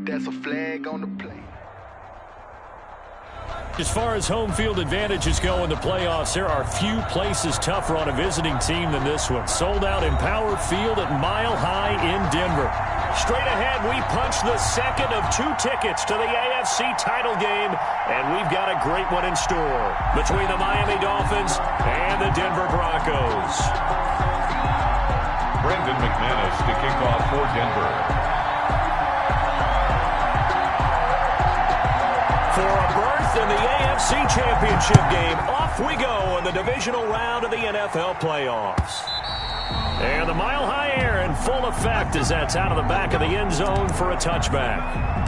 That's a flag on the play. As far as home field advantages go in the playoffs, there are few places tougher on a visiting team than this one. Sold out in Power Field at Mile High in Denver. Straight ahead, we punch the second of 2 tickets to the AFC title game, and we've got a great one in store between the Miami Dolphins and the Denver Broncos. Brandon McManus to kick off for Denver. For a berth in the AFC Championship game, off we go in the divisional round of the NFL playoffs. And the Mile High air in full effect as that's out of the back of the end zone for a touchback.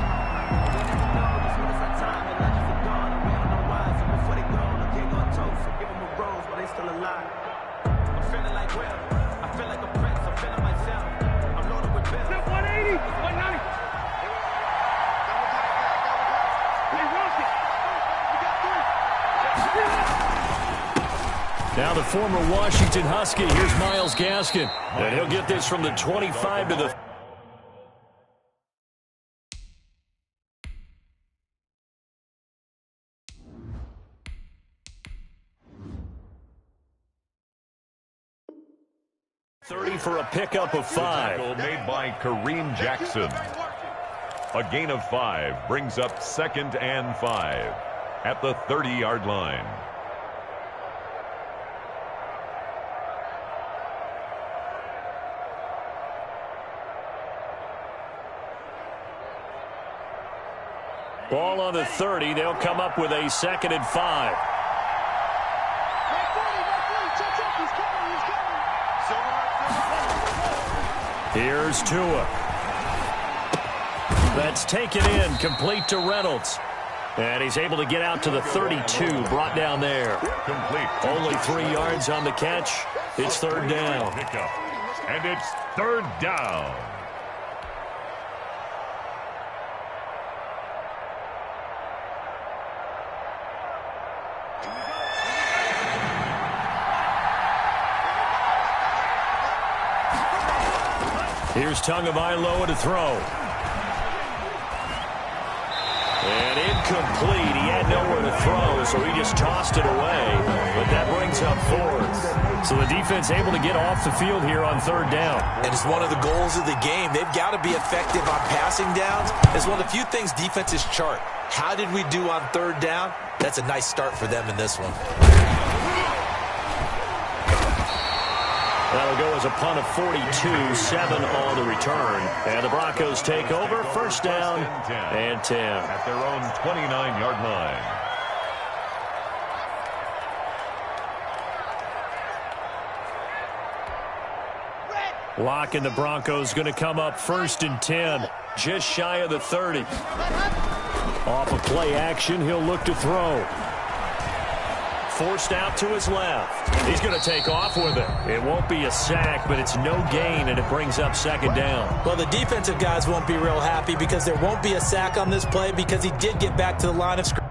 Now the former Washington Husky, here's Myles Gaskin. And he'll get this from the 25 to the 30 for a pickup of 5. Tackle made by Kareem Jackson. A gain of 5 brings up 2nd and 5 at the 30-yard line. Ball on the 30. They'll come up with a 2nd and 5. Here's Tua. That's taken in, complete to Reynolds. And he's able to get out to the 32, brought down there. Complete. Only 3 yards on the catch. It's 3rd down. Pickup. And it's 3rd down. Here's Tagovailoa to throw. And incomplete. He had nowhere to throw, so he just tossed it away. But that brings up 4th. So the defense able to get off the field here on 3rd down. And it's one of the goals of the game. They've got to be effective on passing downs. It's one of the few things defenses chart. How did we do on 3rd down? That's a nice start for them in this one. That'll go as a punt of 42, 7 on the return. And the Broncos take over, 1st down and 10. At their own 29-yard line. Lock in the Broncos going to come up 1st and 10, just shy of the 30. Off of play action, he'll look to throw. Forced out to his left. He's going to take off with it. It won't be a sack, but it's no gain, and it brings up 2nd down. Well, the defensive guys won't be real happy because there won't be a sack on this play because he did get back to the line of scrimmage.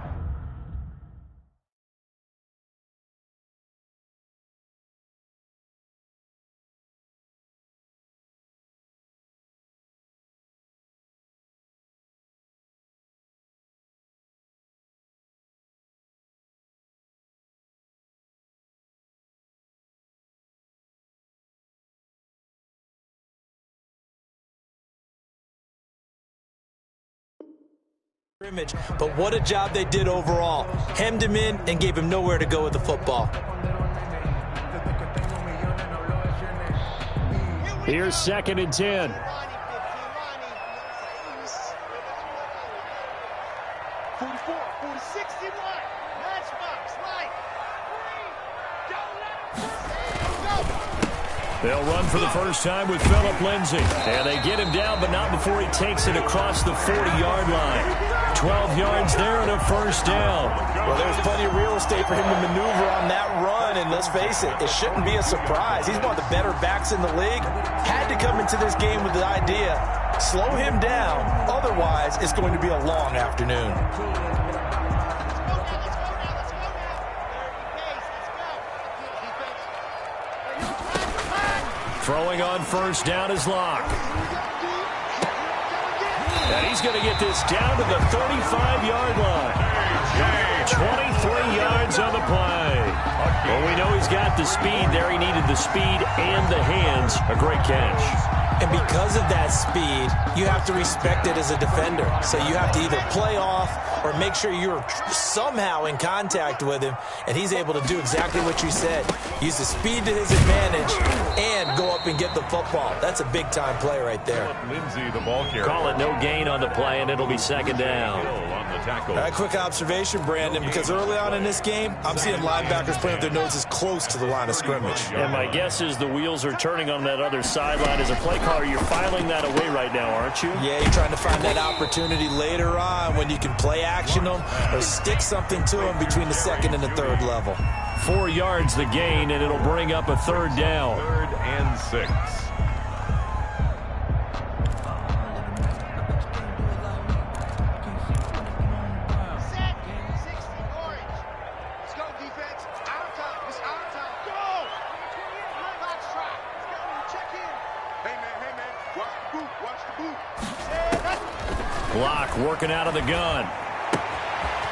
But what a job they did overall. Hemmed him in and gave him nowhere to go with the football. Here's 2nd and 10. They'll run for the first time with Phillip Lindsay. And they get him down, but not before he takes it across the 40-yard line. 12 yards there and a 1st down. Well, there's plenty of real estate for him to maneuver on that run. And let's face it, it shouldn't be a surprise. He's one of the better backs in the league. Had to come into this game with the idea, slow him down. Otherwise, it's going to be a long afternoon. Throwing on 1st down is Locke. And he's going to get this down to the 35-yard line. 23 yards on the play. Well, we know he's got the speed there. He needed the speed and the hands. A great catch. And because of that speed, you have to respect it as a defender. So you have to either play off or make sure you're somehow in contact with him, and he's able to do exactly what you said. Use the speed to his advantage and go up and get the football. That's a big-time play right there. Lindsey, the ball carrier. Call it no gain on the play, and it'll be second down. A quick observation, Brandon, because early on in this game, I'm seeing linebackers playing with their noses close to the line of scrimmage. And my guess is the wheels are turning on that other sideline. As a play caller, you're filing that away right now, aren't you? Yeah, you're trying to find that opportunity later on when you can play action them or stick something to them between the second and the third level. 4 yards the gain, and it'll bring up a third down. 3rd and 6. Block working out of the gun.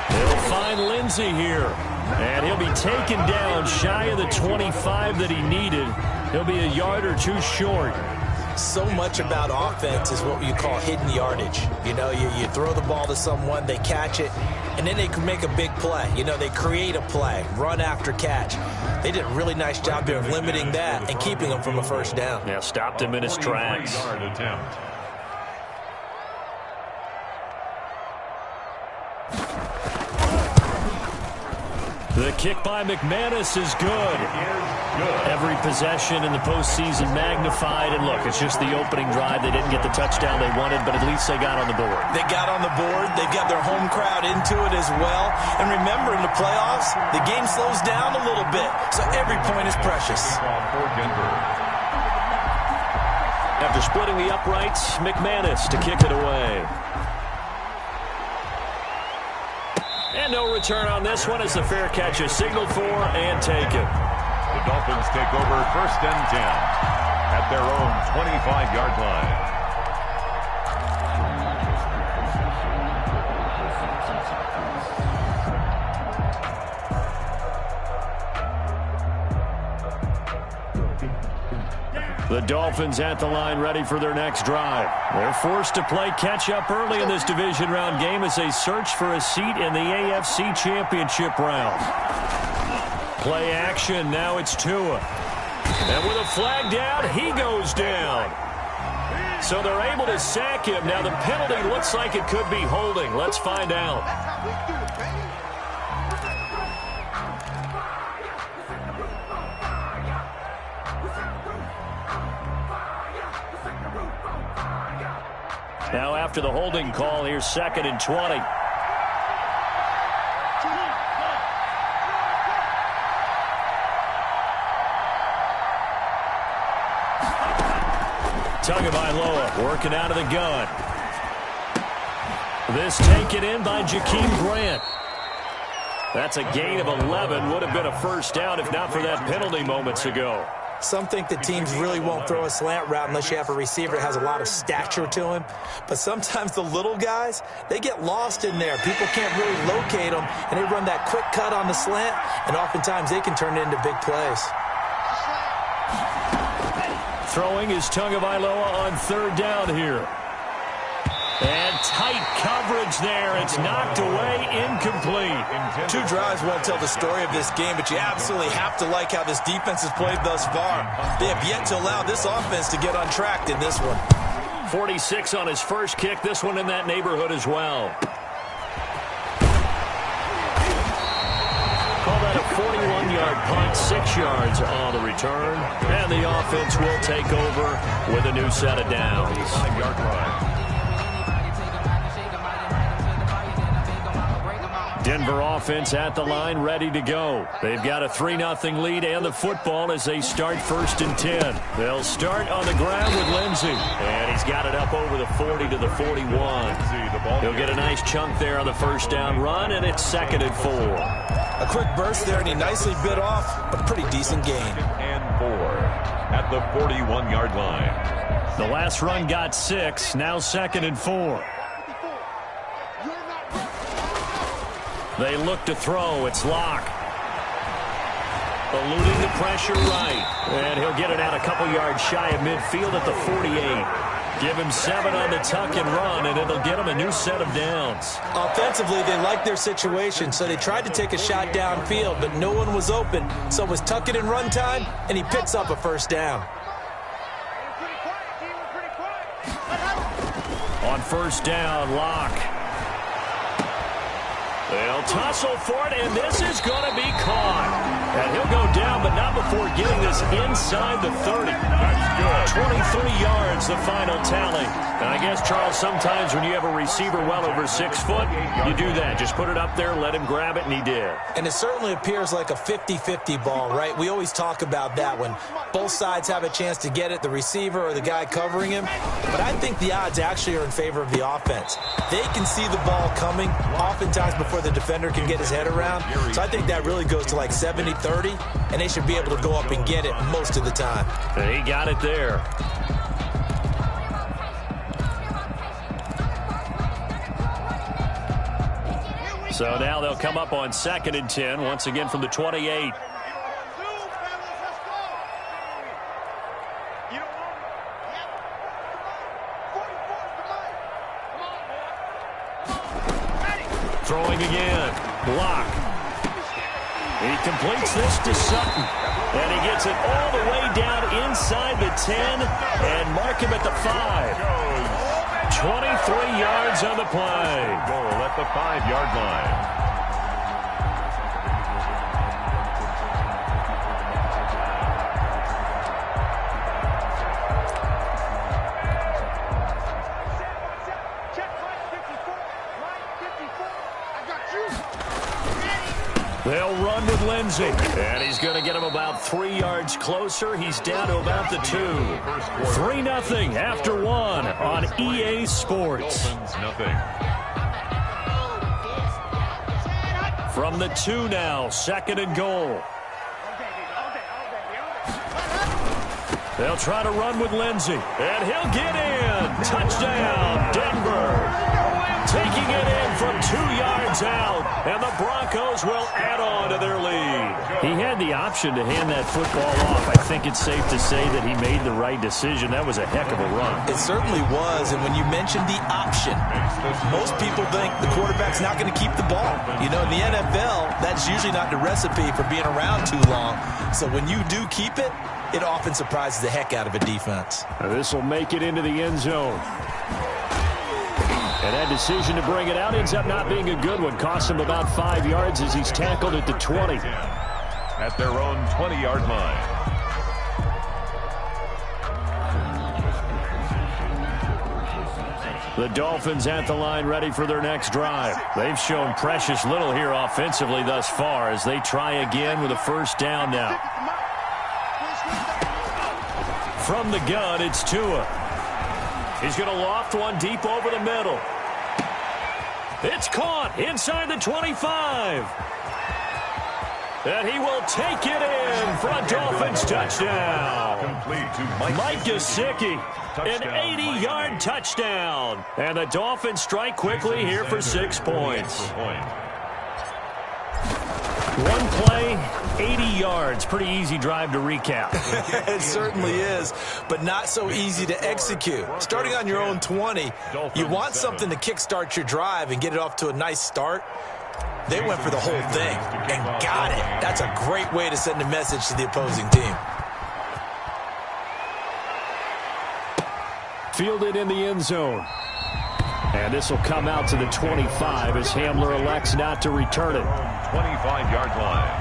He'll find Lindsey here. And he'll be taken down shy of the 25 that he needed. He'll be a yard or two short. So much about offense is what you call hidden yardage. You know, you throw the ball to someone, they catch it, and then they can make a big play. You know, they create a play, run after catch. They did a really nice job there of limiting that and keeping him from a first down. Yeah, stopped him in his tracks. 43-yard attempt. The kick by McManus is good. Every possession in the postseason magnified. And look, it's just the opening drive. They didn't get the touchdown they wanted, but at least they got on the board. They got on the board. They've got their home crowd into it as well. And remember, in the playoffs, the game slows down a little bit. So every point is precious. After splitting the uprights, McManus to kick it away. And no return on this one as the fair catch is signaled for and taken. The Dolphins take over 1st and 10 at their own 25-yard line. The Dolphins at the line ready for their next drive. They're forced to play catch-up early in this division round game as they search for a seat in the AFC Championship round. Play action, now it's Tua. And with a flag down, he goes down. So they're able to sack him. Now the penalty looks like it could be holding. Let's find out. Now after the holding call, here's 2nd and 20. Tagovailoa working out of the gun. This taken in by Jakeem Grant. That's a gain of 11. Would have been a first down if not for that penalty moments ago. Some think the teams really won't throw a slant route unless you have a receiver that has a lot of stature to him. But sometimes the little guys, they get lost in there. People can't really locate them, and they run that quick cut on the slant, and oftentimes they can turn it into big plays. Throwing is Tagovailoa on 3rd down here. And tight coverage there. It's knocked away, incomplete. 2 drives won't tell the story of this game, but you absolutely have to like how this defense has played thus far. They have yet to allow this offense to get untracked in this one. 46 on his first kick. This one in that neighborhood as well. Call that a 41-yard punt, 6 yards on the return. And the offense will take over with a new set of downs. 5-yard line. Denver offense at the line, ready to go. They've got a 3-0 lead and the football as they start 1st and 10. They'll start on the ground with Lindsey. And he's got it up over the 40 to the 41. He'll get a nice chunk there on the first down run, and it's 2nd and 4. A quick burst there, and he nicely bit off a pretty decent gain. 2nd and 4 at the 41-yard line. The last run got 6. Now 2nd and 4. They look to throw. It's Locke. Eluding the pressure right. And he'll get it out a couple yards shy of midfield at the 48. Give him 7 on the tuck and run, and it'll get him a new set of downs. Offensively, they liked their situation, so they tried to take a shot downfield, but no one was open. So it was tuck it and run time, and he picks up a first down. On first down, Locke. They'll tussle for it, and this is going to be caught. And he'll go down, but not before getting this inside the 30. That's good. 23 yards, the final tally. And I guess, Charles, sometimes when you have a receiver well over 6 foot, you do that. Just put it up there, let him grab it, and he did. And it certainly appears like a 50-50 ball, right? We always talk about that when both sides have a chance to get it, the receiver or the guy covering him. But I think the odds actually are in favor of the offense. They can see the ball coming oftentimes before the defender can get his head around. So I think that really goes to like 70-30, and they should be able to go up and get it most of the time. And he got it there. So now they'll come up on 2nd and 10, once again from the 28. Throwing again. Block. He completes this to Sutton. And he gets it all the way down inside the 10 and mark him at the 5. 23 yards on the play. Goal at the 5-yard line. They'll run with Lindsey. And he's going to get him about 3 yards closer. He's down to about the 2. 3-0 after 1 on EA Sports. From the 2 now, 2nd and goal. They'll try to run with Lindsey. And he'll get in. Touchdown, Denver. Taking it in from 2 yards out, and the Broncos will add on to their lead. He had the option to hand that football off. I think it's safe to say that he made the right decision. That was a heck of a run. It certainly was, and when you mentioned the option, most people think the quarterback's not going to keep the ball. You know, in the NFL, that's usually not the recipe for being around too long. So when you do keep it, it often surprises the heck out of a defense. This will make it into the end zone. And that decision to bring it out ends up not being a good one. Costs him about 5 yards as he's tackled at the 20. At their own 20-yard line. The Dolphins at the line ready for their next drive. They've shown precious little here offensively thus far as they try again with a first down now. From the gun, it's Tua. He's going to loft one deep over the middle. It's caught inside the 25. And he will take it in for a Dolphins touchdown. Complete to Mike Gesicki, an 80-yard touchdown. And the Dolphins strike quickly here for 6 points. One play, 80 yards. Pretty easy drive to recap. It certainly is, but not so easy to execute. Starting on your own 20, you want something to kickstart your drive and get it off to a nice start. They went for the whole thing and got it. That's a great way to send a message to the opposing team. Fielded in the end zone. And this will come out to the 25 as Hamler elects not to return it. 25-yard line.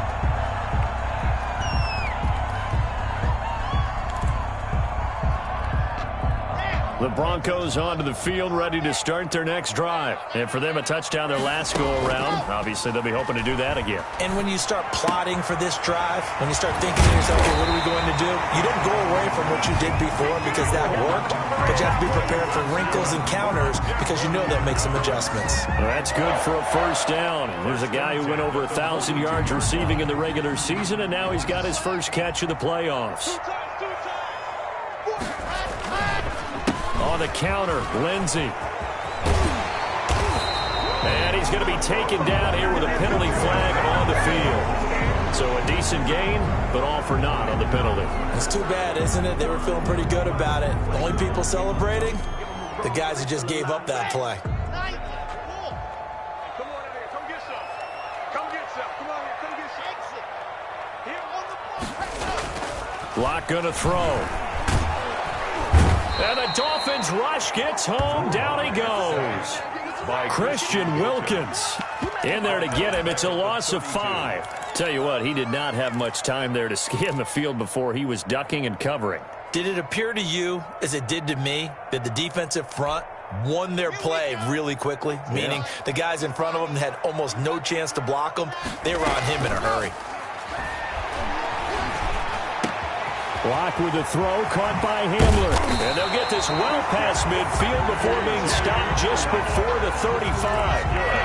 The Broncos onto the field, ready to start their next drive. And for them, a touchdown their last go-around. Obviously, they'll be hoping to do that again. And when you start plotting for this drive, when you start thinking to yourself, okay, what are we going to do? You don't go away from what you did before because that worked, but you have to be prepared for wrinkles and counters because you know they'll make some adjustments. Well, that's good for a first down. There's a guy who went over 1,000 yards receiving in the regular season, and now he's got his first catch of the playoffs. the counter. Lindsey. And he's going to be taken down here with a penalty flag on the field. So a decent gain, but all for naught on the penalty. It's too bad, isn't it? They were feeling pretty good about it. The only people celebrating, the guys who just gave up that play. Block going to throw. And the Dolphins rush gets home. Down he goes. Christian Wilkins in there to get him. It's a loss of 5. Tell you what, he did not have much time there to scan the field before he was ducking and covering. Did it appear to you, as it did to me, that the defensive front won their play really quickly? Meaning the guys in front of them had almost no chance to block them. They were on him in a hurry. Block with the throw, caught by Hamler. And they'll get this well past midfield before being stopped just before the 35.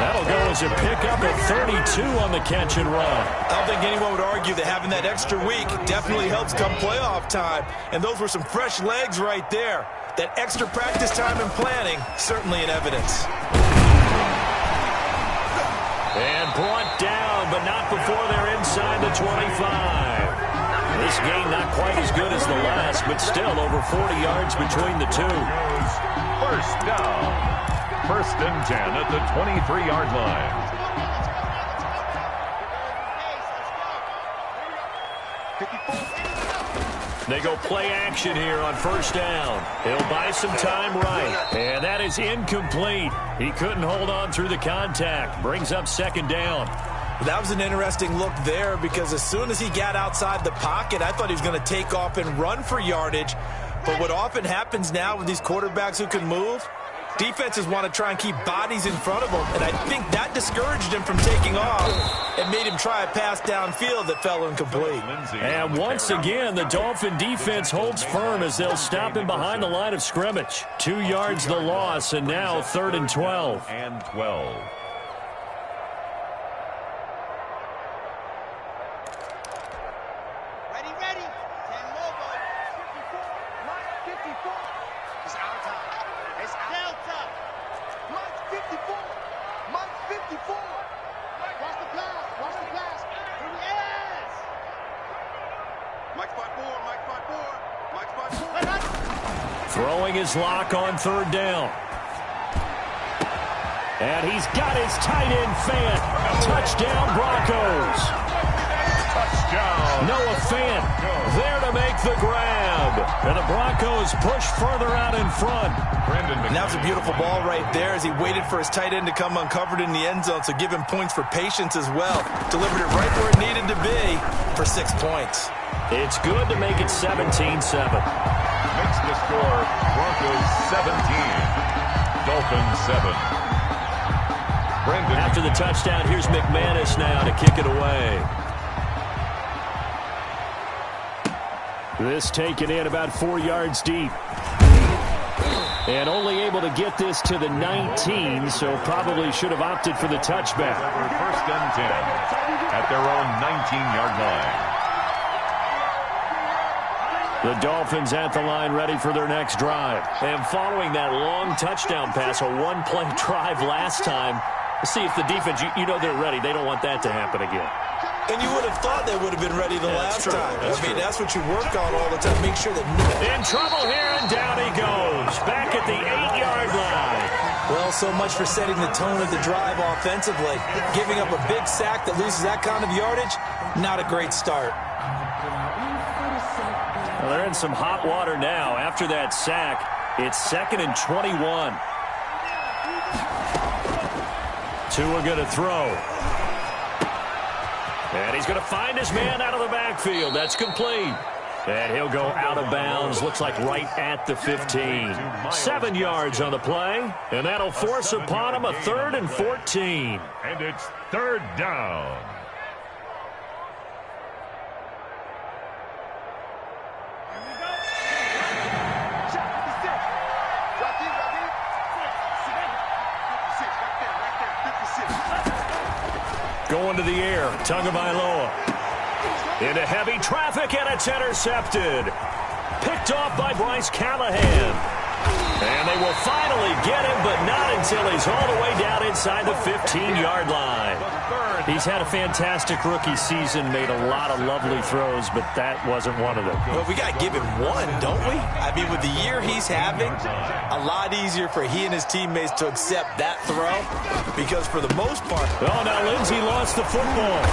That'll go as a pickup at 32 on the catch and run. I don't think anyone would argue that having that extra week definitely helps come playoff time. And those were some fresh legs right there. That extra practice time and planning, certainly in evidence. And brought down, but not before they're inside the 25. This game not quite as good as the last, but still over 40 yards between the two. First down. 1st and 10 at the 23-yard line. They go play action here on 1st down. He'll buy some time right. And that is incomplete. He couldn't hold on through the contact. Brings up 2nd down. That was an interesting look there because as soon as he got outside the pocket, I thought he was going to take off and run for yardage. But what often happens now with these quarterbacks who can move, defenses want to try and keep bodies in front of them. And I think that discouraged him from taking off and made him try a pass downfield that fell incomplete. And once again, the Dolphin defense holds firm as they'll stop him behind the line of scrimmage. 2 yards the loss, and now 3rd and 12. And 12. Throwing his lock on 3rd down. And he's got his tight end Fant. Touchdown Broncos. Touchdown. Noah Fant there to make the grab. And the Broncos push further out in front. And that was a beautiful ball right there as he waited for his tight end to come uncovered in the end zone. So give him points for patience as well. Delivered it right where it needed to be for 6 points. It's good to make it 17-7. Makes the score Broncos 17, Dolphins 7. Brandon. After the touchdown, here's McManus now to kick it away. This taken in about 4 yards deep. And only able to get this to the 19, so probably should have opted for the touchback. 1st and 10 at their own 19-yard line. The Dolphins at the line ready for their next drive. And following that long touchdown pass, a one-play drive last time, see if the defense, you know they're ready. They don't want that to happen again. And you would have thought they would have been ready the last time. That's what you work on all the time. Make sure that... In trouble here, and down he goes. Back at the 8-yard line. Well, so much for setting the tone of the drive offensively. Giving up a big sack that loses that kind of yardage, not a great start. Well, they're in some hot water now. After that sack, it's 2nd and 21. Tua going to throw. And he's going to find his man out of the backfield. That's complete. And he'll go out of bounds. Looks like right at the 15. 7 yards on the play. And that'll force upon him a 3rd and 14. And it's 3rd down. Going to the air, Tagovailoa. Into heavy traffic, and it's intercepted. Picked off by Bryce Callahan. And they will finally get him, but not until he's all the way down inside the 15-yard line. He's had a fantastic rookie season, made a lot of lovely throws, but that wasn't one of them. Well, we got to give him one, don't we? I mean, with the year he's having, a lot easier for he and his teammates to accept that throw, because for the most part... Oh, now Lindsey lost the football.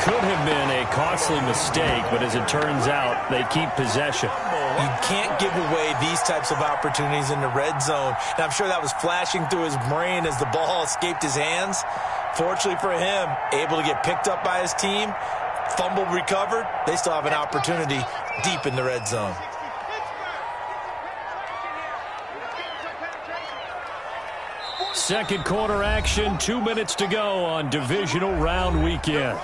Could have been a costly mistake, but as it turns out, they keep possession. You can't give away these types of opportunities in the red zone. And I'm sure that was flashing through his brain as the ball escaped his hands. Fortunately for him, able to get picked up by his team, fumble recovered. They still have an opportunity deep in the red zone. Second quarter action, 2 minutes to go on divisional round weekend.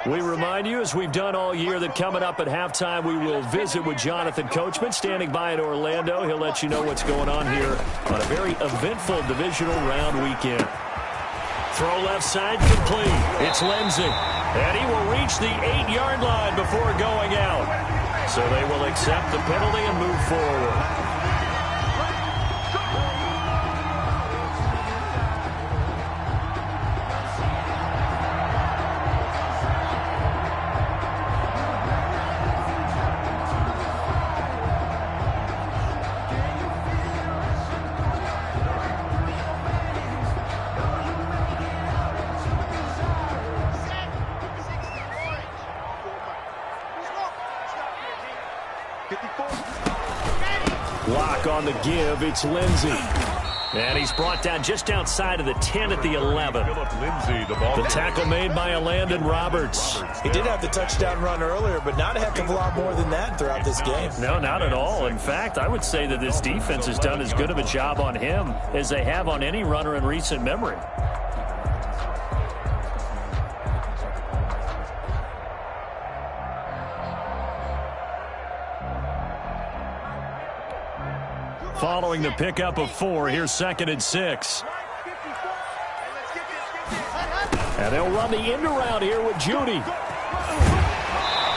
We remind you, as we've done all year, that coming up at halftime, we will visit with Jonathan Coachman, standing by in Orlando. He'll let you know what's going on here on a very eventful divisional round weekend. Throw left side complete. It's Lindsey. And he will reach the 8-yard line before going out. So they will accept the penalty and move forward. Block on the give. It's Lindsey. And he's brought down just outside of the 10 at the 11. The tackle made by Landon Roberts. He did have the touchdown run earlier, but not a heck of a lot more than that throughout this game. No, not at all. In fact, I would say that this defense has done as good of a job on him as they have on any runner in recent memory. Following the pickup of 4, here's 2nd and 6. And they'll run the end around here with Judy.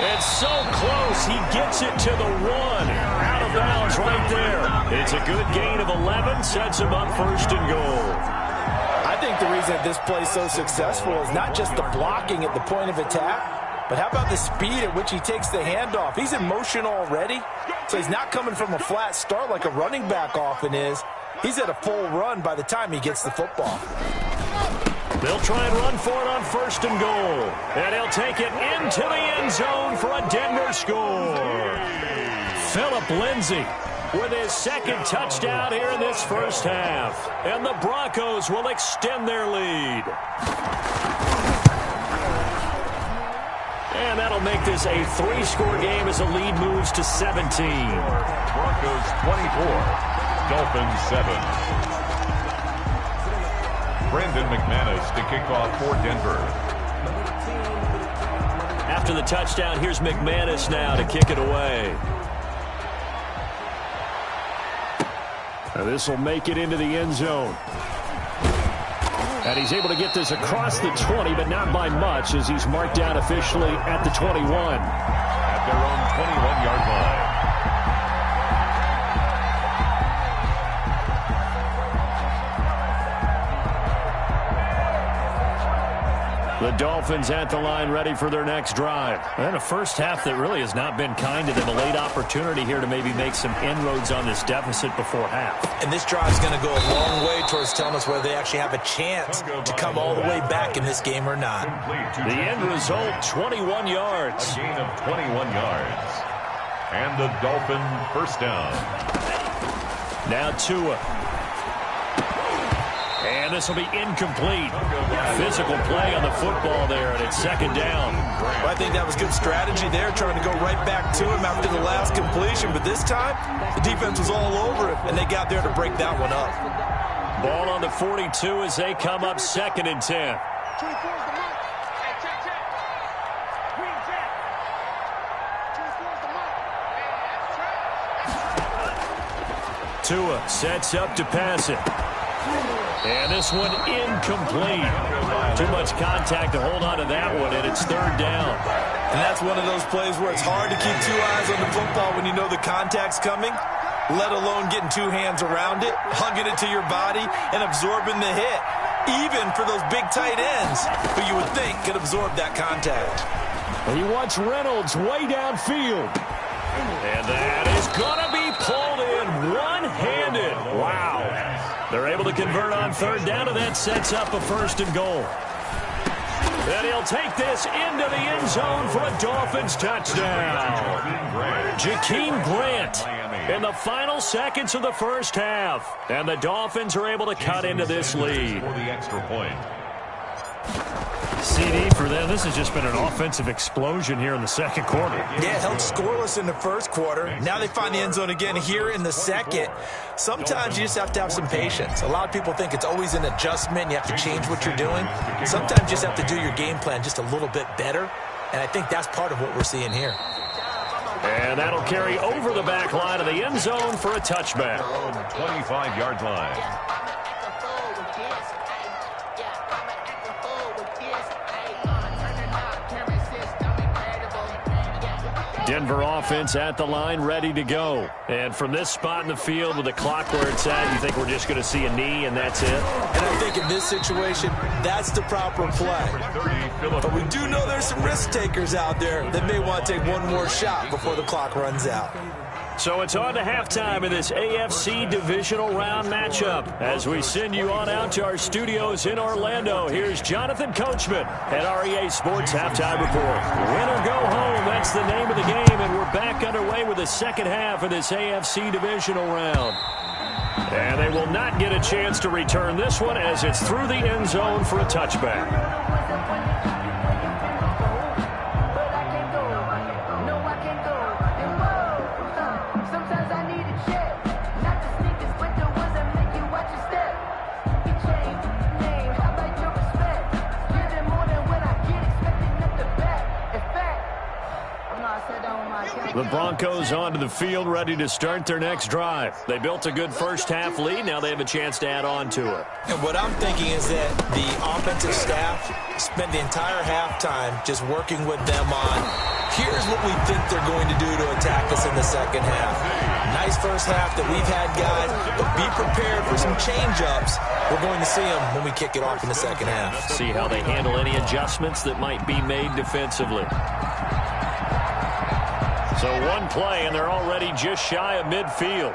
It's so close. He gets it to the 1. Out of bounds right there. It's a good gain of 11. Sets him up 1st and goal. I think the reason that this play is so successful is not just the blocking at the point of attack, but how about the speed at which he takes the handoff? He's in motion already, so he's not coming from a flat start like a running back often is. He's at a full run by the time he gets the football. They'll try and run for it on 1st and goal. And he'll take it into the end zone for a Denver score. Phillip Lindsey with his 2nd touchdown here in this first half. And the Broncos will extend their lead. And that'll make this a 3-score game as the lead moves to 17. Broncos 24, Dolphins 7. Brandon McManus to kick off for Denver. After the touchdown, here's McManus now to kick it away. This will make it into the end zone. And he's able to get this across the 20, but not by much, as he's marked down officially at the 21. At their own 21-yard line. The Dolphins at the line, ready for their next drive. And a first half that really has not been kind to them. A late opportunity here to maybe make some inroads on this deficit before half. And this drive is going to go a long way towards telling us whether they actually have a chance to come all the way back in this game or not. The end result, 21 yards. A gain of 21 yards. And the Dolphin first down. Now Tua. And this will be incomplete. Physical play on the football there, and it's 2nd down. Well, I think that was good strategy there, trying to go right back to him after the last completion. But this time, the defense was all over it, and they got there to break that one up. Ball on the 42 as they come up 2nd and 10. Tua sets up to pass it. And this one incomplete. Too much contact to hold on to that one, and it's 3rd down. And that's one of those plays where it's hard to keep two eyes on the football when you know the contact's coming, let alone getting two hands around it, hugging it to your body, and absorbing the hit, even for those big tight ends who you would think could absorb that contact. He wants Reynolds way downfield. And that is going to be pulled in one-handed. Wow. They're able to convert on third down, and that sets up a 1st and goal. And he'll take this into the end zone for a Dolphins touchdown. Jakeem Grant in the final seconds of the first half. And the Dolphins are able to cut into this lead. For the extra point. CD for them. This has just been an offensive explosion here in the second quarter. Yeah, held scoreless in the first quarter. Now they find the end zone again here in the second. Sometimes you just have to have some patience. A lot of people think it's always an adjustment. You have to change what you're doing. Sometimes you just have to do your game plan just a little bit better. And I think that's part of what we're seeing here. And that'll carry over the back line of the end zone for a touchback. 25-yard line. Denver offense at the line, ready to go. And from this spot in the field with the clock where it's at, you think we're just going to see a knee and that's it? And I think in this situation, that's the proper play. But we do know there's some risk takers out there that may want to take one more shot before the clock runs out. So it's on to halftime in this AFC divisional round matchup. As we send you on out to our studios in Orlando, here's Jonathan Coachman at REA Sports Halftime Report. Win or go home, that's the name of the game, and we're back underway with the second half of this AFC divisional round. And they will not get a chance to return this one as it's through the end zone for a touchback. The Broncos onto the field, ready to start their next drive. They built a good first-half lead. Now they have a chance to add on to it. And what I'm thinking is that the offensive staff spent the entire halftime just working with them on, here's what we think they're going to do to attack us in the second half. Nice first half that we've had, guys, but be prepared for some change-ups. We're going to see them when we kick it off in the second half. See how they handle any adjustments that might be made defensively. So one play, and they're already just shy of midfield.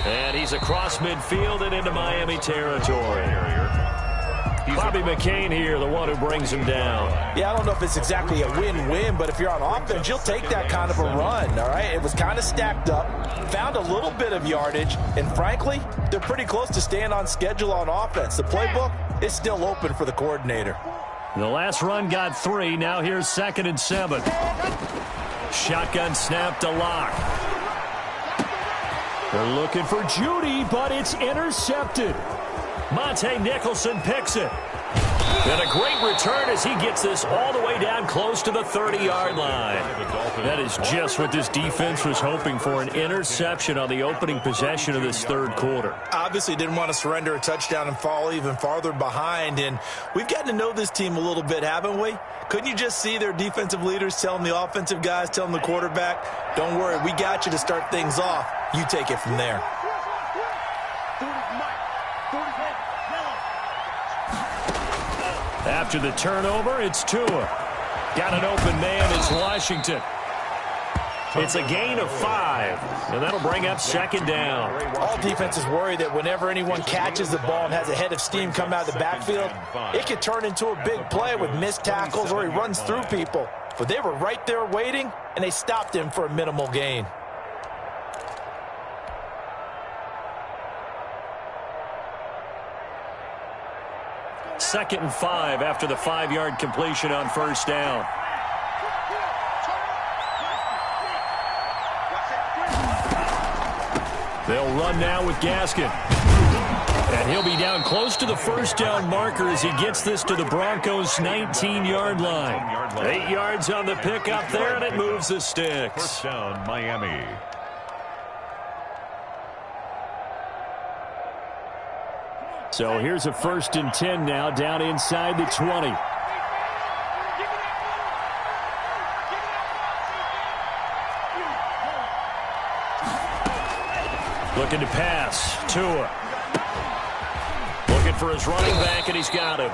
And he's across midfield and into Miami territory. Bobby McCain here, the one who brings him down. Yeah, I don't know if it's exactly a win-win, but if you're on offense, you'll take that kind of a run, all right? It was kind of stacked up, found a little bit of yardage, and frankly, they're pretty close to staying on schedule on offense. The playbook is still open for the coordinator. The last run got 3. Now here's 2nd and 7. Shotgun snap to Locke. They're looking for Judy, but it's intercepted. Monte Nicholson picks it. And a great return as he gets this all the way down close to the 30-yard line. That is just what this defense was hoping for, an interception on the opening possession of this third quarter. Obviously didn't want to surrender a touchdown and fall even farther behind, and we've gotten to know this team a little bit, haven't we? Couldn't you just see their defensive leaders telling the offensive guys, telling the quarterback, don't worry, we got you to start things off. You take it from there. After the turnover, it's Tua. Got an open man, it's Washington. It's a gain of 5, and that'll bring up 2nd down. All defenses worry that whenever anyone catches the ball and has a head of steam come out of the backfield, it could turn into a big play with missed tackles or he runs through people. But they were right there waiting, and they stopped him for a minimal gain. Second and 5 after the 5-yard completion on first down. They'll run now with Gaskin. And he'll be down close to the first down marker as he gets this to the Broncos' 19-yard line. 8 yards on the pickup there, and it moves the sticks. First down, Miami. So here's a 1st and 10 now, down inside the 20. Looking to pass. Tua. Looking for his running back, and he's got him.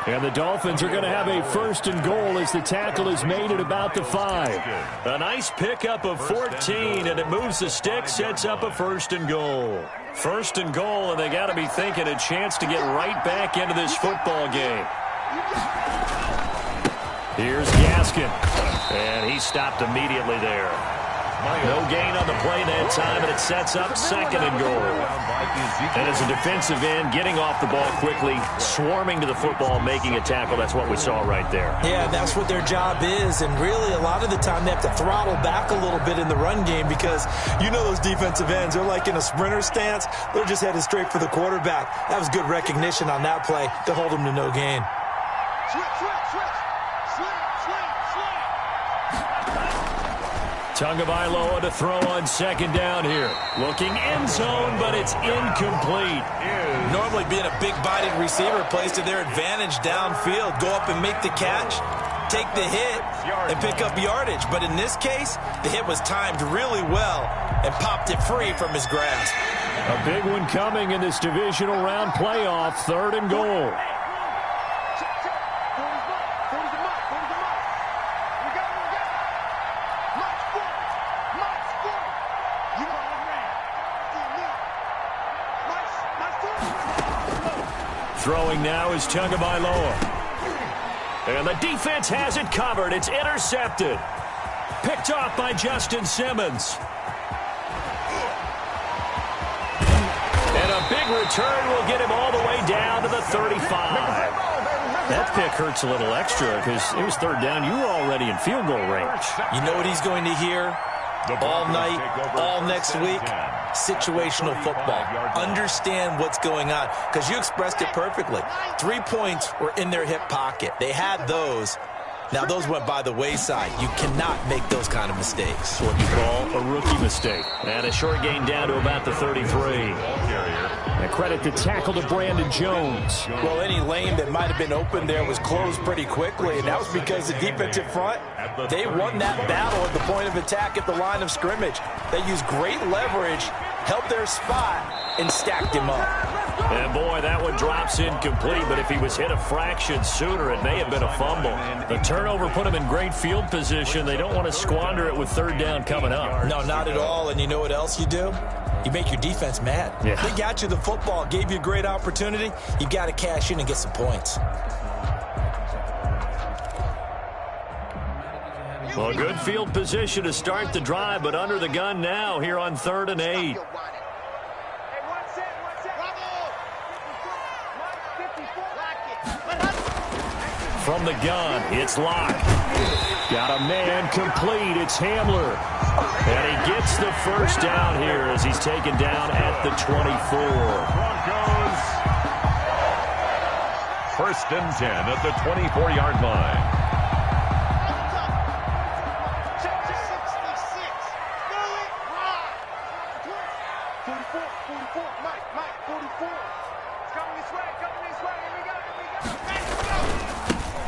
And the Dolphins are going to have a 1st and goal as the tackle is made at about the 5. A nice pickup of 14, and it moves the stick, sets up a 1st and goal. 1st and goal, and they got to be thinking a chance to get right back into this football game. Here's Gaskin, and he stopped immediately there. No gain on the play that time, and it sets up 2nd and goal. And as a defensive end, getting off the ball quickly, swarming to the football, making a tackle, that's what we saw right there. Yeah, that's what their job is, and really a lot of the time they have to throttle back a little bit in the run game because you know those defensive ends, they're like in a sprinter stance. They're just headed straight for the quarterback. That was good recognition on that play to hold them to no gain. Tagovailoa to throw on 2nd down here. Looking end zone, but it's incomplete. Normally being a big-bodied receiver plays to their advantage downfield. Go up and make the catch, take the hit, and pick up yardage. But in this case, the hit was timed really well and popped it free from his grasp. A big one coming in this divisional round playoff, 3rd and goal. Throwing now is Tagovailoa. And the defense has it covered. It's intercepted. Picked off by Justin Simmons. And a big return will get him all the way down to the 35. That pick hurts a little extra because it was 3rd down. You were already in field goal range. You know what he's going to hear all night, all next week? Situational football. Understand what's going on because you expressed it perfectly. 3 points were in their hip pocket. They had those. Now those went by the wayside. You cannot make those kind of mistakes. What you call a rookie mistake. And a short gain down to about the 33. And credit the tackle to Brandon Jones. Well, any lane that might have been open there was closed pretty quickly, and that was because the defensive front, they won that battle at the point of attack at the line of scrimmage. They used great leverage, held their spot, and stacked him up. And boy, that one drops incomplete, but if he was hit a fraction sooner, it may have been a fumble. The turnover put him in great field position. They don't want to squander it with 3rd down coming up. No, not at all, and you know what else you do? You make your defense mad. Yeah. They got you the football, gave you a great opportunity. You got to cash in and get some points. Well, good field position to start the drive, but under the gun now here on 3rd and 8. From the gun, it's Locke. Got a man complete. It's Hamler. And he gets the 1st down here as he's taken down at the 24. Broncos. 1st and 10 at the 24-yard line.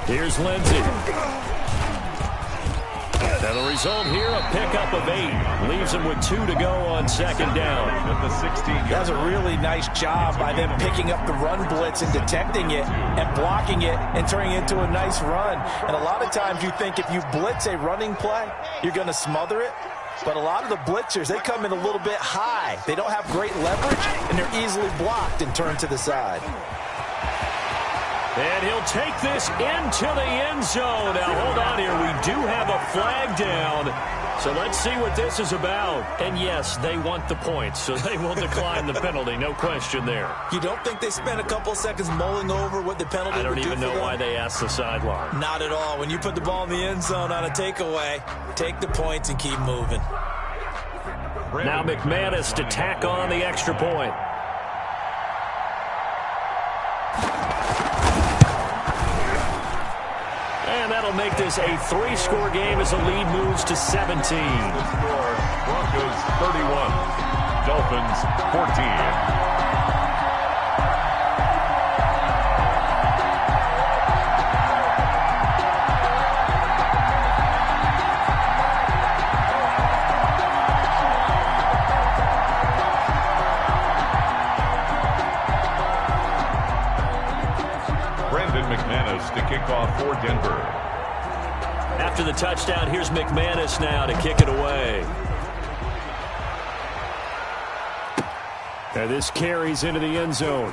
Here's Lindsey. And the result here, a pickup of 8. Leaves him with 2 to go on 2nd down. That's a really nice job by them picking up the run blitz and detecting it and blocking it and turning it into a nice run. And a lot of times you think if you blitz a running play, you're going to smother it. But a lot of the blitzers, they come in a little bit high. They don't have great leverage, and they're easily blocked and turned to the side. And he'll take this into the end zone. Now, hold on here. We do have a flag down. So let's see what this is about. And, yes, they want the points, so they will decline the penalty. No question there. You don't think they spent a couple seconds mulling over what the penalty would do? I don't even know why they asked the sideline. Not at all. When you put the ball in the end zone on a takeaway, take the points and keep moving. Now McManus to tack on the extra point. And that'll make this a 3-score game as the lead moves to 17. Broncos 31, Dolphins 14. After the touchdown, here's McManus now to kick it away. And this carries into the end zone.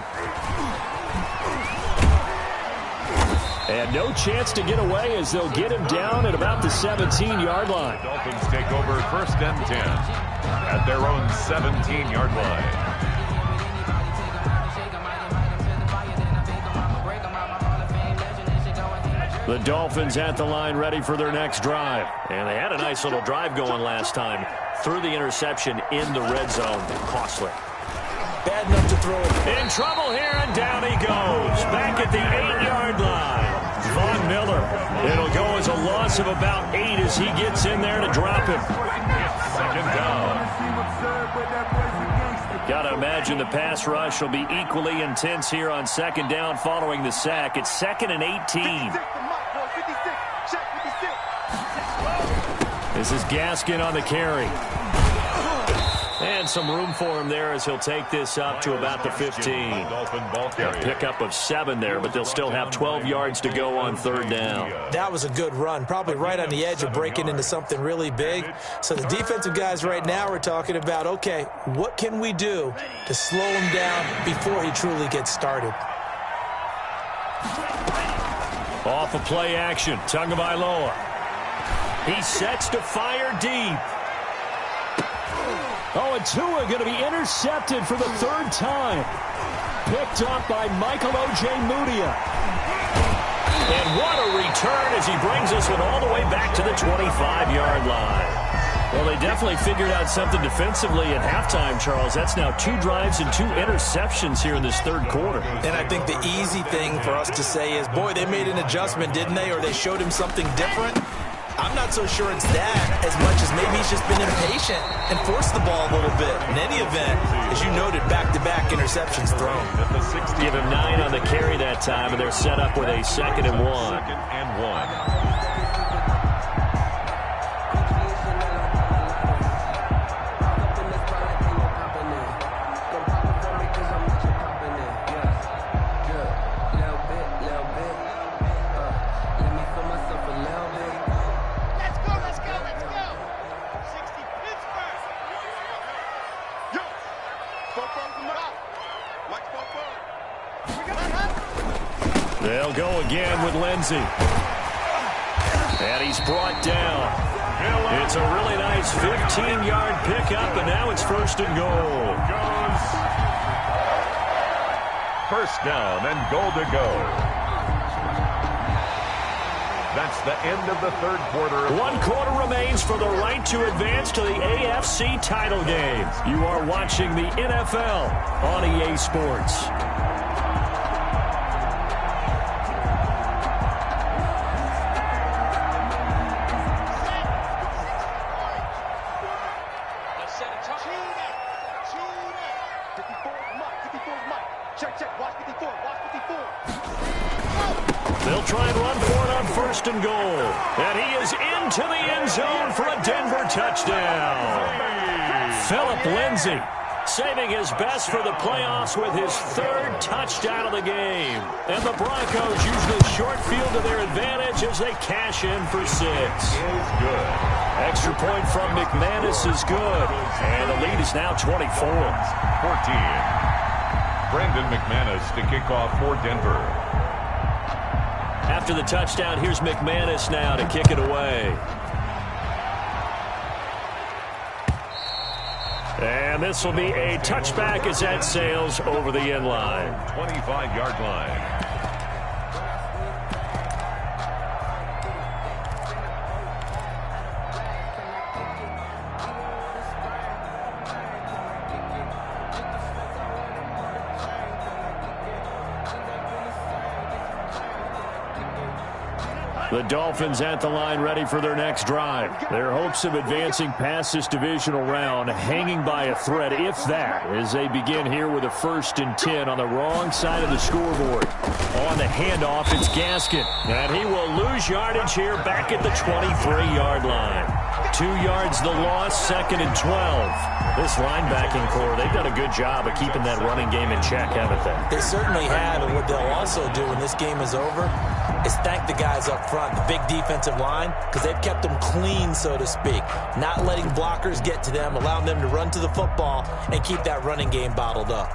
And no chance to get away as they'll get him down at about the 17-yard line. The Dolphins take over 1st and 10 at their own 17-yard line. The Dolphins at the line ready for their next drive. And they had a nice little drive going last time. Threw the interception in the red zone. Costly. Bad enough to throw it. In trouble here, and down he goes. Back at the 8-yard line. Von Miller. It'll go as a loss of about 8 as he gets in there to drop him. 2nd down. Got to imagine the pass rush will be equally intense here on 2nd down following the sack. It's 2nd and 18. This is Gaskin on the carry. And some room for him there as he'll take this up to about the 15. A pickup of 7 there, but they'll still have 12 yards to go on 3rd down. That was a good run, probably right on the edge of breaking into something really big. So the defensive guys right now are talking about, okay, what can we do to slow him down before he truly gets started? Off of play action, Tagovailoa. He sets to fire deep. Oh, and Tua going to be intercepted for the 3rd time. Picked up by Michael Ojemudia. And what a return as he brings this one all the way back to the 25-yard line. Well, they definitely figured out something defensively at halftime, Charles. That's now 2 drives and 2 interceptions here in this 3rd quarter. And I think the easy thing for us to say is, boy, they made an adjustment, didn't they? Or they showed him something different. I'm not so sure it's that as much as maybe he's just been impatient and forced the ball a little bit. In any event, as you noted, back-to-back interceptions thrown. Give him 9 on the carry that time, and they're set up with a 2nd and 1. 2nd and 1. They'll go again with Lindsey. And he's brought down. It's a really nice 15-yard pickup, and now it's 1st and goal. 1st down and goal to go. That's the end of the 3rd quarter. 1 quarter remains for the right to advance to the AFC title game. You are watching the NFL on EA Sports. They'll try and run for it on 1st and goal. And he is into the end zone for a Denver touchdown. Phillip Lindsay saving his best for the playoffs with his 3rd touchdown of the game. And the Broncos use the short field to their advantage as they cash in for 6. Is good. Extra point from McManus is good. And the lead is now 24. 14. Brandon McManus to kick off for Denver. After the touchdown, here's McManus now to kick it away. And this will be a touchback as that sails over the end line. 25-yard line. The Dolphins at the line ready for their next drive. Their hopes of advancing past this divisional round hanging by a thread, if that, as they begin here with a 1st and 10 on the wrong side of the scoreboard. On the handoff, it's Gaskin. And he will lose yardage here back at the 23-yard line. 2 yards the loss, 2nd and 12. This linebacking core, they've done a good job of keeping that running game in check, haven't they? They certainly have, and what they'll also do when this game is over is thank the guys up front, the big defensive line, because they've kept them clean, so to speak, not letting blockers get to them, allowing them to run to the football and keep that running game bottled up.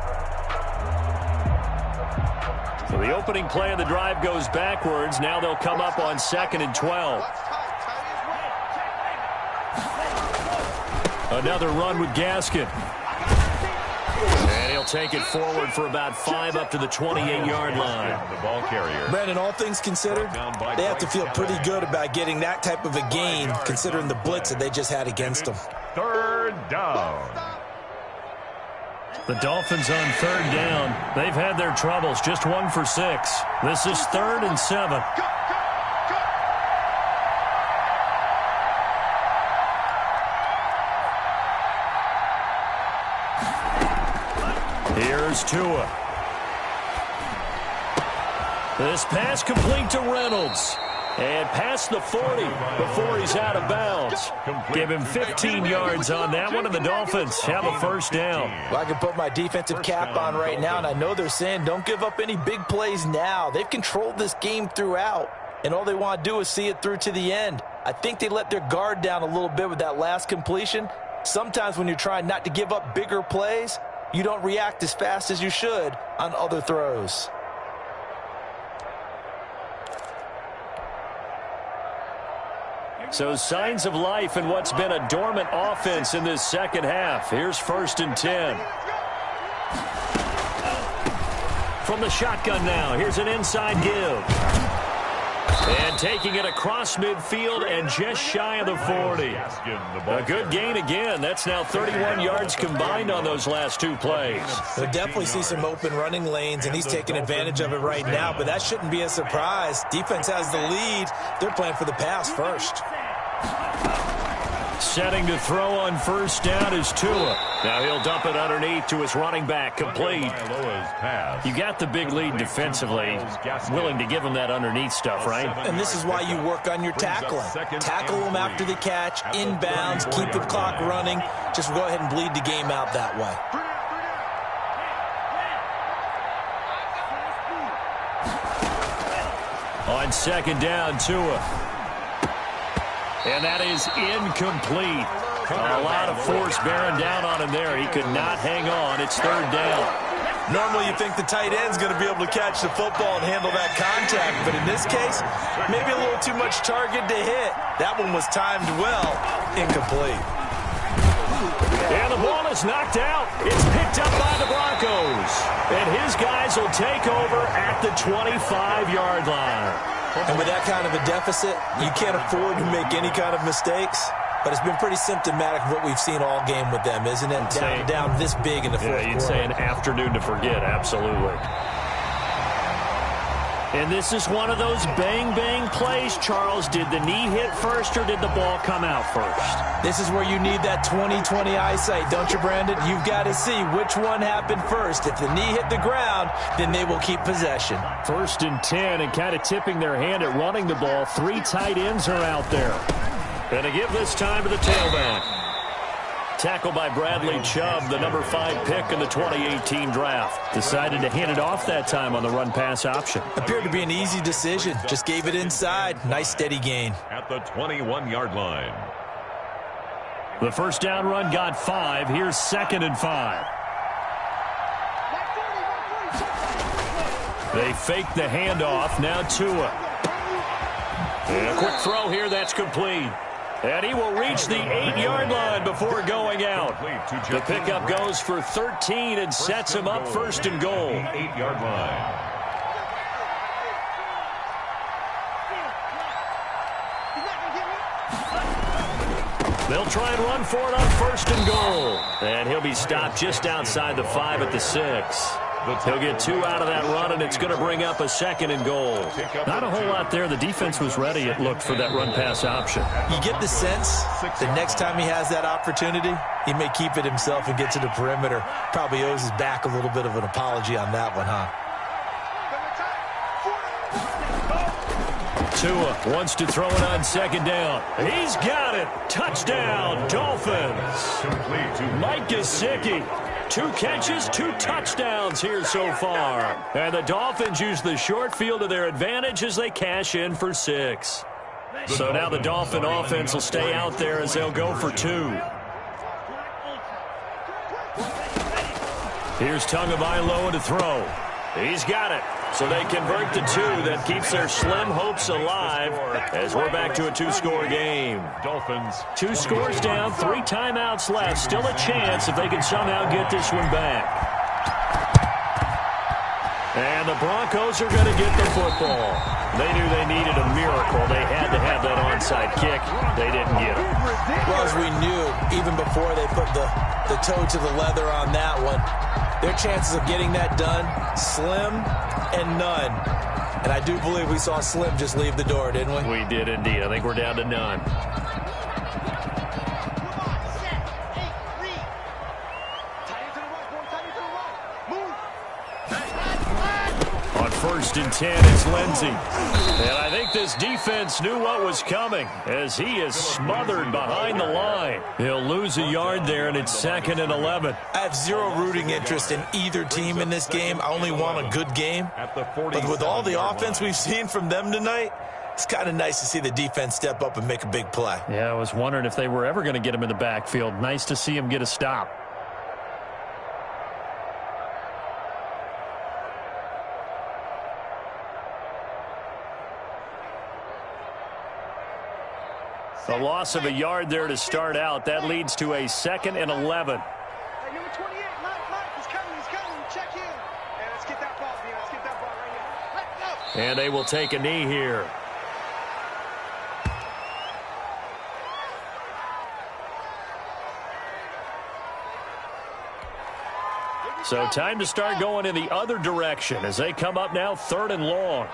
So the opening play of the drive goes backwards. Now they'll come up on 2nd and 12. Another run with Gaskin. And he'll take it forward for about 5 up to the 28-yard line. The ball carrier. Brandon, all things considered, they have to feel pretty good about getting that type of a gain, considering the blitz that they just had against them. 3rd down. The Dolphins on 3rd down. They've had their troubles, just 1 for 6. This is 3rd and 7. Here's Tua. This pass complete to Reynolds. And past the 40 before he's out of bounds. Give him 15 yards on that one, and the Dolphins have a 1st down. Well, I can put my defensive cap on right now, and I know they're saying don't give up any big plays now. They've controlled this game throughout, and all they want to do is see it through to the end. I think they let their guard down a little bit with that last completion. Sometimes when you're trying not to give up bigger plays, you don't react as fast as you should on other throws. So signs of life in what's been a dormant offense in this 2nd half. Here's 1st and 10. From the shotgun now, here's an inside give. And taking it across midfield and just shy of the 40. A good gain again. That's now 31 yards combined on those last 2 plays. We'll definitely see some open running lanes, and he's taking advantage of it right now, but that shouldn't be a surprise. Defense has the lead. They're playing for the pass first. Setting to throw on 1st down is Tua. Now he'll dump it underneath to his running back, complete. You got the big lead defensively, willing to give him that underneath stuff, right? And this is why you work on your tackling. Tackle him after the catch, inbounds, keep the clock running. Just go ahead and bleed the game out that way. On 2nd down, Tua. And that is incomplete. A lot of force bearing down on him there. He could not hang on. It's 3rd down. Normally you think the tight end's going to be able to catch the football and handle that contact, but in this case, maybe a little too much target to hit. That one was timed well. Incomplete. And the ball is knocked out. It's picked up by the Broncos. And his guys will take over at the 25-yard line. And with that kind of a deficit, you can't afford to make any kind of mistakes. But it's been pretty symptomatic of what we've seen all game with them, isn't it? Down this big in the fourth quarter. You'd say an afternoon to forget, absolutely. And this is one of those bang-bang plays, Charles. Did the knee hit first or did the ball come out first? This is where you need that 20/20 eyesight, don't you, Brandon? You've got to see which one happened first. If the knee hit the ground, then they will keep possession. 1st and 10, and kind of tipping their hand at running the ball. 3 tight ends are out there. And to give this time to the tailback. Tackled by Bradley Chubb, the number 5 pick in the 2018 draft. Decided to hand it off that time on the run-pass option. Appeared to be an easy decision. Just gave it inside. Nice, steady gain. At the 21-yard line. The 1st down run got 5. Here's 2nd and 5. They fake the handoff. Now Tua. And a quick throw here. That's complete. And he will reach the 8-yard line before going out. The pickup goes for 13 and sets him up 1st and goal. 8-yard line. They'll try and run for it on 1st and goal. And he'll be stopped just outside the 5 at the 6. He'll get 2 out of that run, and it's going to bring up a 2nd and goal. Not a whole lot there. The defense was ready, it looked, for that run-pass option. You get the sense the next time he has that opportunity, he may keep it himself and get to the perimeter. Probably owes his back a little bit of an apology on that one, huh? Tua wants to throw it on second down. He's got it. Touchdown, Dolphins. Mike Gesicki. 2 catches, 2 touchdowns here so far. And the Dolphins use the short field to their advantage as they cash in for 6. So now the Dolphin offense will stay out there as they'll go for 2. Here's Tagovailoa to throw. He's got it. So they convert the 2. That keeps their slim hopes alive as we're back to a 2-score game. Dolphins. 2 scores down, 3 timeouts left. Still a chance if they can somehow get this one back. And the Broncos are going to get the football. They knew they needed a miracle. They had to have that onside kick. They didn't get it. Well, as we knew, even before they put the toe to the leather on that one, their chances of getting that done, slim and none. And I do believe we saw Slim just leave the door, didn't we? We did indeed. I think we're down to none. On 1st and 10, it's Lindsey. And I think this defense knew what was coming as he is smothered behind the line. He'll lose a yard there, and it's 2nd and 11. I have zero rooting interest in either team in this game. I only want a good game. But with all the offense we've seen from them tonight, it's kind of nice to see the defense step up and make a big play. Yeah, I was wondering if they were ever going to get him in the backfield. Nice to see him get a stop. The loss of a yard there to start out. That leads to a 2nd and 11. Hey, number 28, he's coming, check in. And let's get that ball, let's get that ball right here. Let's go. And they will take a knee here. So time to start going in the other direction as they come up now 3rd and long.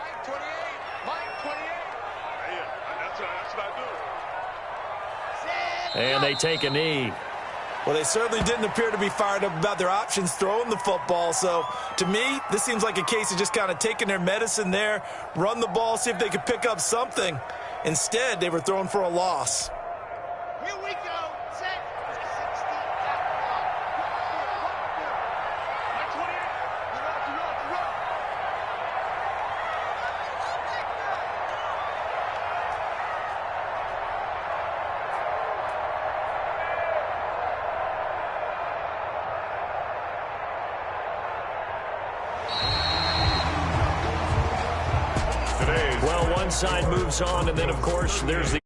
Mike 28. Yeah, that's what I do. And they take a knee. Well, they certainly didn't appear to be fired up about their options throwing the football. So, to me, this seems like a case of just kind of taking their medicine there, run the ball, see if they could pick up something. Instead, they were throwing for a loss. Here we go. Set. 60. Mike 28. Run. Well, one side moves on, and then, of course, there's the